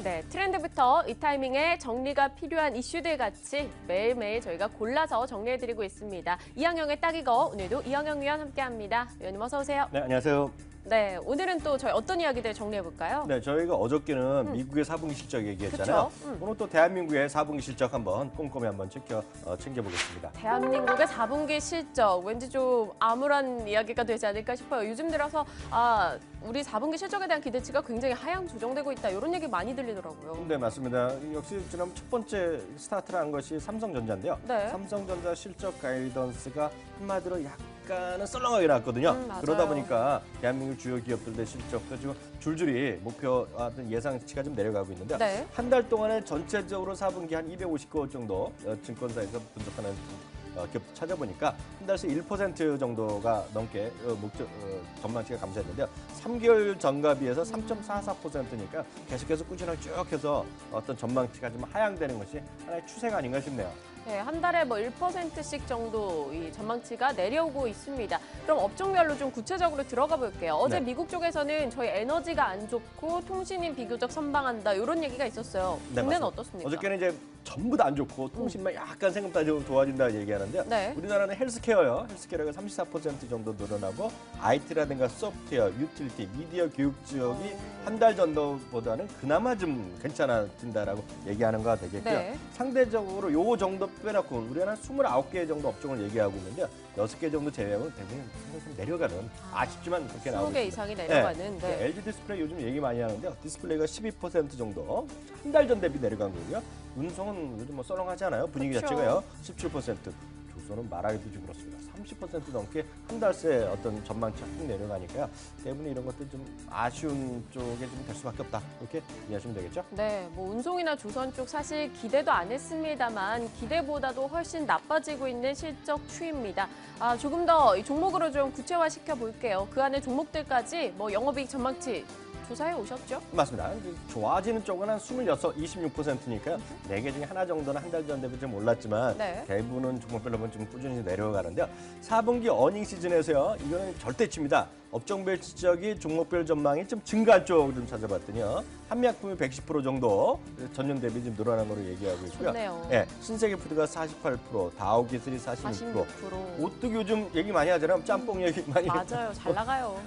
네, 트렌드부터 이 타이밍에 정리가 필요한 이슈들 같이 매일매일 저희가 골라서 정리해드리고 있습니다. 이항영의 딱 이거, 오늘도 이항영 위원 함께합니다. 위원님 어서 오세요. 네, 안녕하세요. 네, 오늘은 또 저희 어떤 이야기들 정리해볼까요? 네, 저희가 어저께는 미국의 4분기 실적 얘기했잖아요. 오늘 또 대한민국의 4분기 실적 한번 꼼꼼히 한번 챙겨보겠습니다. 대한민국의 4분기 실적, 왠지 좀 암울한 이야기가 되지 않을까 싶어요. 요즘 들어서 우리 4분기 실적에 대한 기대치가 굉장히 하향 조정되고 있다, 이런 얘기 많이 들리더라고요. 네, 맞습니다. 역시 지난 첫 번째 스타트를 한 것이 삼성전자인데요. 네. 삼성전자 실적 가이던스가 한마디로 약간은 썰렁하게 나왔거든요. 그러다 보니까 대한민국 주요 기업들의 실적도 지금 줄줄이 목표와 예상치가 좀 내려가고 있는데 네. 한 달 동안에 전체적으로 4분기 한 250거 정도 증권사에서 분석하는 기업 찾아보니까 한 달새 1% 정도가 넘게 전망치가 감소했는데요. 3개월 전과 비해서 3.44%니까 계속해서 꾸준하게 쭉 해서 어떤 전망치가 좀 하향되는 것이 하나의 추세가 아닌가 싶네요. 네, 한 달에 뭐 1%씩 정도 이 전망치가 내려오고 있습니다. 그럼 업종별로 좀 구체적으로 들어가 볼게요. 어제 네. 미국 쪽에서는 저희 에너지가 안 좋고 통신이 비교적 선방한다, 이런 얘기가 있었어요. 네, 국내는 맞습니다. 어떻습니까? 어저께는 이제 전부 다 안 좋고 통신만 약간 생각보다 좀 좋아진다 얘기하는데요. 네. 우리나라는 헬스케어요. 헬스케어가 34% 정도 늘어나고 IT라든가 소프트웨어, 유틸리티, 미디어 교육 지역이 한 달 전보다는 그나마 좀 괜찮아진다라고 얘기하는 거가 되겠고요. 네. 상대적으로 요 정도 빼놓고 우리는 29개 정도 업종을 얘기하고 있는데 6개 정도 제외하면 대부분 좀 내려가는 아쉽지만 그렇게 나오고 20개 있습니다. 이상이 내려가는. 네. 네. LG 디스플레이 요즘 얘기 많이 하는데요. 디스플레이가 12% 정도 한 달 전 대비 내려간 거고요. 운송은 요즘 뭐 썰렁하지 않아요. 분위기 그쵸. 자체가요. 17%. 조선은 말하기도 좀 그렇습니다. 30% 넘게 한 달 새 어떤 전망치가 쭉 내려가니까요. 때문에 이런 것들 좀 아쉬운 쪽에 좀 될 수밖에 없다. 이렇게 이해하시면 되겠죠? 네, 뭐 운송이나 조선 쪽 사실 기대도 안 했습니다만 기대보다도 훨씬 나빠지고 있는 실적 추이입니다. 조금 더 이 종목으로 좀 구체화시켜 볼게요. 그 안에 종목들까지 뭐 영업이익 전망치 조사해 오셨죠? 맞습니다. 좋아지는 쪽은 한 26, 26%니까요. 4개 중에 하나 정도는 한 달 전 대비 좀 올랐지만 네. 대부분은 종목별로 보면 좀 꾸준히 내려가는데요. 4분기 어닝 시즌에서요. 이거는 절대치입니다. 업종별 실적이 종목별 전망이 좀 증가한 쪽을 좀 찾아봤더니요. 한미약품이 110% 정도 전년 대비 좀 늘어난 거로 얘기하고 있고요. 좋네요. 네, 신세계푸드가 48%, 다우기술이 46%. 오뚜기 요즘 얘기 많이 하잖아요. 짬뽕 얘기 많이 맞아요, 잘 나가요.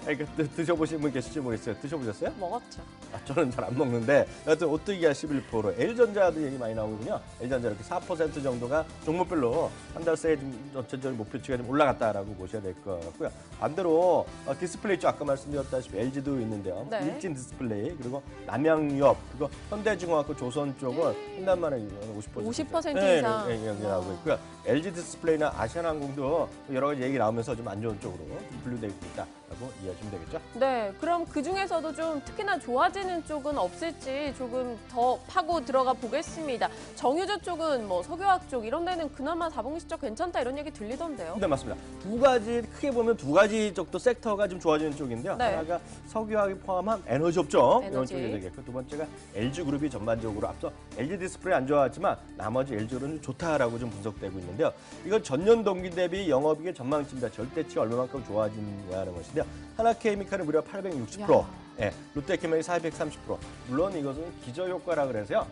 드셔보신 분 계실지 모르겠어요. 드셔보셨어요? 먹었죠. 저는 잘 안 먹는데 여하튼 오뚜기가 11%, L전자도 얘기 많이 나오거든요. L전자 이렇게 4% 정도가 종목별로 한 달 새에 좀 전체적인 목표치가 좀 올라갔다라고 보셔야 될 것 같고요. 반대로 디스플레이 쪽 아까 말씀드렸다시피 LG도 있는데요. 네. 일진 디스플레이 그리고 남양유업 그리고 현대중공학과 조선 쪽은 한 달 만에 50% 50% 이상. 여기 나오고 있고요. LG 디스플레이나 아시아나항공도 여러 가지 얘기 나오면서 좀 안 좋은 쪽으로 좀 분류되고 있다라고 이해하시면 되겠죠. 네, 그럼 그 중에서도 좀 특히나 좋아지는 쪽은 없을지 조금 더 파고 들어가 보겠습니다. 정유조 쪽은 뭐 석유화학 쪽 이런 데는 그나마 4분기 실적 괜찮다, 이런 얘기 들리던데요. 네, 맞습니다. 두 가지 크게 보면 두 가지 쪽도 섹터가 좀 좋아지는 쪽인데요. 네. 하나가 석유화학이 포함한 에너지 업종 이런 에너지. 쪽이 되겠고 두 번째가 LG 그룹이 전반적으로 앞서 LG 디스플레이 안 좋아하지만 나머지 LG 그룹은 좋다라고 좀 분석되고 있는데요. 이건 전년 동기 대비 영업이익의 전망치입니다. 절대치가 얼마만큼 좋아지느냐는 것인데요. 하나케미칼은 무려 860%, 야. 예, 롯데케미칼이 430%. 물론 이것은 기저효과라 그래서요.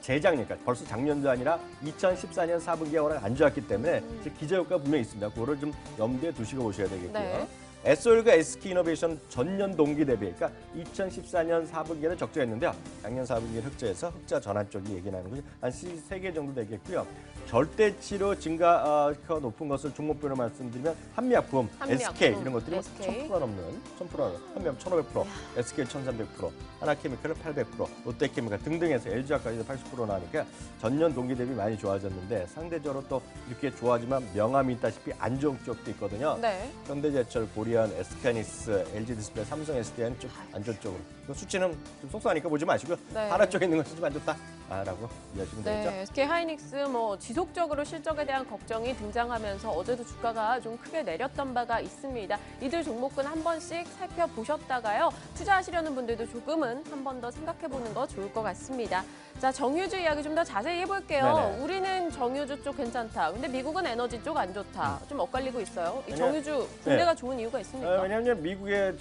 재작년까지 그러니까 벌써 작년도 아니라 2014년 4분기가 워낙 안 좋았기 때문에 기저효과 분명히 있습니다. 그거를 좀 염두에 두시고 오셔야 되겠고요. 네. SOL과 SK이노베이션 전년 동기 대비, 그러니까 2014년 4분기에는 적자였는데요. 작년 4분기에 흑자에서 흑자 전환 쪽이 얘기 나는 것이 한 3개 정도 되겠고요. 절대치로 증가가 높은 것을 종목별로 말씀드리면 한미약품, SK 이런 것들이 SK. 1000% 넘는 1000%, 한미약품 1500%, SK 1300%, 하나케미칼은 800%, 롯데케미칼 등등해서 LG화까지도 80% 나니까 전년 동기 대비 많이 좋아졌는데 상대적으로 또 이렇게 좋아지만 명암이 있다시피 안 좋은 쪽도 있거든요. 네. 현대제철, 보리안, SK하이닉스, LG 디스플레이, 삼성 SDI는 좀 안 좋은 쪽으로. 수치는 좀 속상하니까 보지 마시고요. 네. 하나 쪽에 있는 것이 좀 안 좋다라고 이해하시면 되겠죠. 네, SK 하이닉스 뭐 지속적으로 실적에 대한 걱정이 등장하면서 어제도 주가가 좀 크게 내렸던 바가 있습니다. 이들 종목은 한 번씩 살펴보셨다가요. 투자하시려는 분들도 조금은 한 번 더 생각해보는 거 좋을 것 같습니다. 자, 정유주 이야기 좀 더 자세히 해볼게요. 네네. 우리는 정유주 쪽 괜찮다. 근데 미국은 에너지 쪽 안 좋다. 좀 엇갈리고 있어요. 이 왜냐- 정유주 군대가 좋은 이유가 있습니까? 왜냐하면 미국의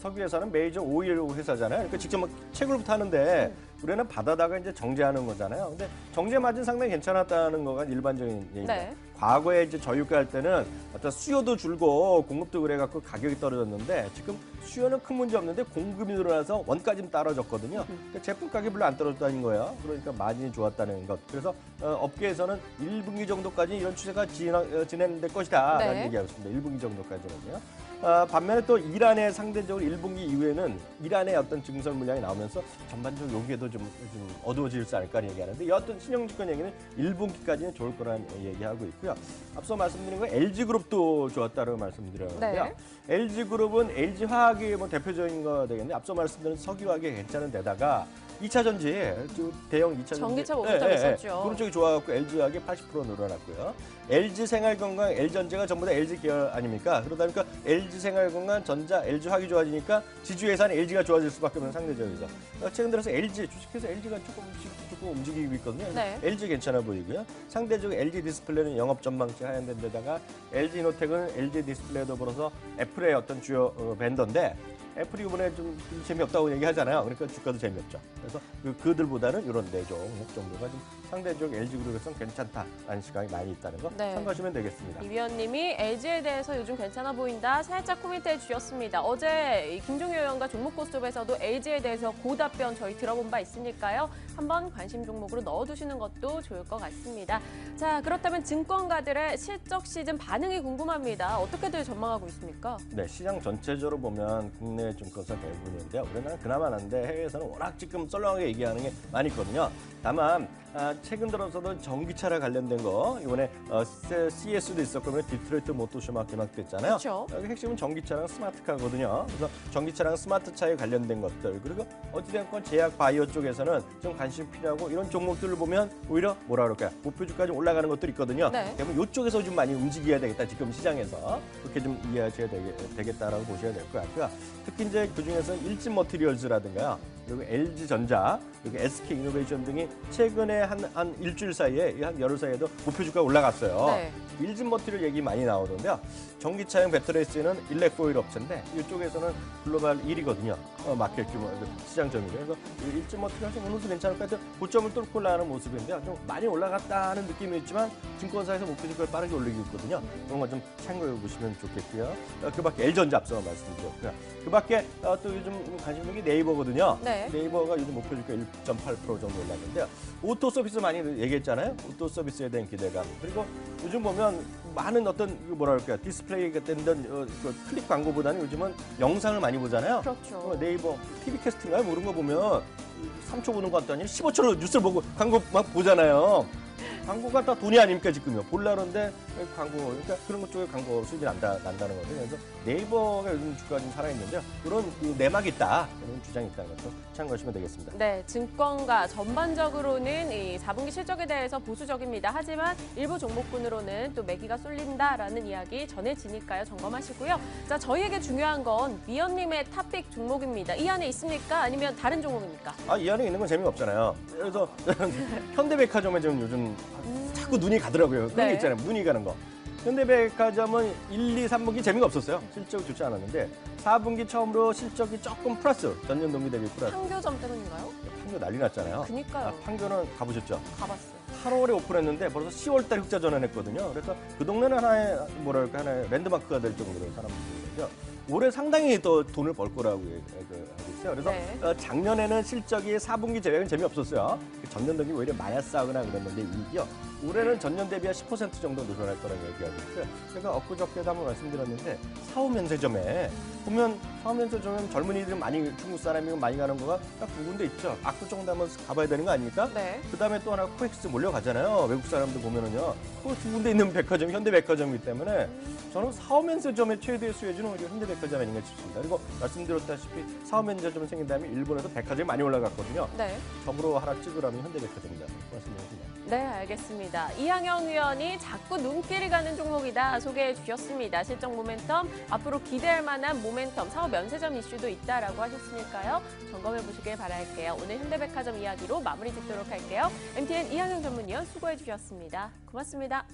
석유회사는 메이저 오일 회사잖아요. 그러니까 직접 막 채굴부터 하는데 우리는 받아다가 이제 정제하는 거잖아요. 근데 정제 마진 상당히 괜찮았다는 거가 일반적인 얘기입니다. 네. 과거에 이제 저유가 할 때는 어떤 수요도 줄고 공급도 그래갖고 가격이 떨어졌는데 지금 수요는 큰 문제 없는데 공급이 늘어나서 원가 좀 떨어졌거든요. 그러니까 제품 가격이 별로 안 떨어졌다는 거예요. 그러니까 마진이 좋았다는 것. 그래서 업계에서는 1분기 정도까지 이런 추세가 진행될 것이다라는 네. 얘기하고 있습니다. 1분기 정도까지는요. 반면에 또 이란의 상대적으로 1분기 이후에는 이란의 어떤 증설 물량이 나오면서 전반적으로 여기에도 좀 어두워지지 않을까 얘기하는데 여하튼 신영증권 얘기는 1분기까지는 좋을 거라는 얘기하고 있고요. 앞서 말씀드린 건 LG그룹도 좋았다고 말씀드렸는데요. 네. LG그룹은 LG화학이 뭐 대표적인 거 되겠는데 앞서 말씀드린 석유화학이 괜찮은 데다가 2차 전지, 대형 2차 전지. 전기차 목표점 있었죠. 그런 쪽이 좋아갖고 LG화학이 80% 늘어났고요. LG생활건강, LG전자가 전부 다 LG 계열 아닙니까? 그러다 보니까 LG생활건강, 전자, LG화학이 좋아지니까 지주회사는 LG가 좋아질 수밖에 없는 상대적이죠. 최근 들어서 LG, 주식회사 LG가 조금 움직이고 있거든요. 네. LG 괜찮아 보이고요. 상대적으로 LG 디스플레이는 영업 전망치 하향된 데다가 LG 이노텍은 LG 디스플레이 더불어서 애플의 어떤 주요 벤더인데 애플이 이번에 좀 재미없다고 얘기하잖아요. 그러니까 주가도 재미없죠. 그래서 그들보다는 이런 네 종목 정도가 좀 상대적 LG그룹에서는 괜찮다라는 시각이 많이 있다는 거 네. 참고하시면 되겠습니다. 이 위원님이 LG에 대해서 요즘 괜찮아 보인다. 살짝 코멘트해 주셨습니다. 어제 김종효 의원과 종목 고스톱에서도 LG에 대해서 고답변 저희 들어본 바 있으니까요. 한번 관심 종목으로 넣어두시는 것도 좋을 것 같습니다. 자, 그렇다면 증권가들의 실적 시즌 반응이 궁금합니다. 어떻게들 전망하고 있습니까? 네, 시장 전체적으로 보면 국내 증권사 대부분인데요. 우리나라는 그나마 난데 해외에서는 워낙 지금 썰렁하게 얘기하는 게 많이 있거든요. 다만 최근 들어서도 전기차랑 관련된 거 이번에 CS도 있었고 디트로이트 모터쇼 개막됐잖아요. 그렇죠. 여기 핵심은 전기차랑 스마트카거든요. 그래서 전기차랑 스마트차에 관련된 것들 그리고 어찌됐건 제약 바이오 쪽에서는 좀 관심 필요하고 이런 종목들을 보면 오히려 뭐라 그럴까요? 목표주까지 올라가는 것들이 있거든요. 네. 대부분 이쪽에서 좀 많이 움직여야 되겠다. 지금 시장에서 그렇게 좀 이해하셔야 되겠다라고 보셔야 될 것 같고요. 특히 이제 그 중에서 일진 머티리얼즈라든가요. 그리고 LG전자, 그리고 SK이노베이션 등이 최근에 한 일주일 사이에 한 열흘 사이에도 목표 주가 올라갔어요. 네. 일진 머티리얼 얘기 많이 나오는데요. 전기차용 배터리에 쓰이는 일렉포일 업체인데 이쪽에서는 글로벌 1위거든요. 마켓 규모, 시장 점유율. 그래서 일진 머티리얼 좀 오늘도 괜찮을 것 같아요. 고점을 뚫고 올라가는 모습인데요. 좀 많이 올라갔다는 느낌이 있지만 증권사에서 목표 주가를 빠르게 올리고 있거든요. 그런 거 좀 참고해 보시면 좋겠고요. 그 밖에 L전자 앞서 말씀드렸고요. 그 밖에 또 요즘 관심 있는 게 네이버거든요. 네. 네이버가 요즘 목표 주가 1.8% 정도 올랐는데요. 오토 서비스 많이 얘기했잖아요. 오토 서비스에 대한 기대감. 그리고 요즘 보면 많은 어떤 뭐랄까 디스플레이가 된 클릭 광고보다는 요즘은 영상을 많이 보잖아요. 그렇죠. 네이버 TV 캐스트인가요? 뭐 이런 거 보면 3초 보는 것도 아니고 15초로 뉴스를 보고 광고 막 보잖아요. 광고가 다 돈이 아닙니까 지금요. 볼라는데 광고 그러니까 그런 것 쪽에 광고 수익이 난다는 거죠. 그래서 네이버가 요즘 주가가 좀 살아있는데요. 그런 내막이 있다. 그런 주장이 있다는 것도 참고하시면 되겠습니다. 네, 증권가 전반적으로는 이 4분기 실적에 대해서 보수적입니다. 하지만 일부 종목군으로는 또 매기가 쏠린다라는 이야기 전해지니까요. 점검하시고요. 자, 저희에게 중요한 건 위원님의 탑픽 종목입니다. 이 안에 있습니까? 아니면 다른 종목입니까? 이 안에 있는 건 재미없잖아요. 그래서 현대백화점에 좀 요즘 자꾸 눈이 가더라고요. 그런 네. 게 있잖아요. 눈이 가는 거. 현대백화점은 1, 2, 3분기 재미가 없었어요. 실적이 좋지 않았는데 4분기 처음으로 실적이 조금 플러스, 전년 동기 대비 플러스. 판교점 때문인가요? 판교 난리 났잖아요. 그니까요. 판교는 가보셨죠? 가봤어요. 8월에 오픈했는데 벌써 10월달 흑자 전환했거든요. 그래서 그 동네는 하나의 하나의 랜드마크가 될 정도로 사람들이죠. 올해 상당히 또 돈을 벌 거라고 하고 있어요. 그래서 네. 작년에는 실적이 4분기 제외는 재미없었어요. 전년 동기 오히려 마이너스 하거나 그랬는데 이익이요. 올해는 전년 대비 한 10% 정도 늘어날 거라는 얘기하고 있고요. 제가 엊그저께도 한번 말씀드렸는데 사후면세점에 보면 사후면세점에 젊은이들 많이 중국 사람이 많이 가는 거가 딱 두 군데 있죠. 압구정도 한번 가봐야 되는 거 아닙니까? 네. 그다음에 또 하나 코엑스 몰려가잖아요. 외국 사람들 보면은요. 그 두 군데 있는 백화점이 현대백화점이기 때문에 저는 사후면세점의 최대 수혜주는 오히려 현대백화점 아닌가 싶습니다. 그리고 말씀드렸다시피 사후면세점 생긴 다음에 일본에서 백화점이 많이 올라갔거든요. 네. 적으로 하나 찍으라면 현대백화점이다. 말씀드렸습니다. 네, 알겠습니다. 이항영 위원이 자꾸 눈길이 가는 종목이다 소개해 주셨습니다. 실적 모멘텀, 앞으로 기대할 만한 모멘텀, 사업 면세점 이슈도 있다라고 하셨으니까요. 점검해 보시길 바랄게요. 오늘 현대백화점 이야기로 마무리 짓도록 할게요. MTN 이항영 전문위원 수고해 주셨습니다. 고맙습니다.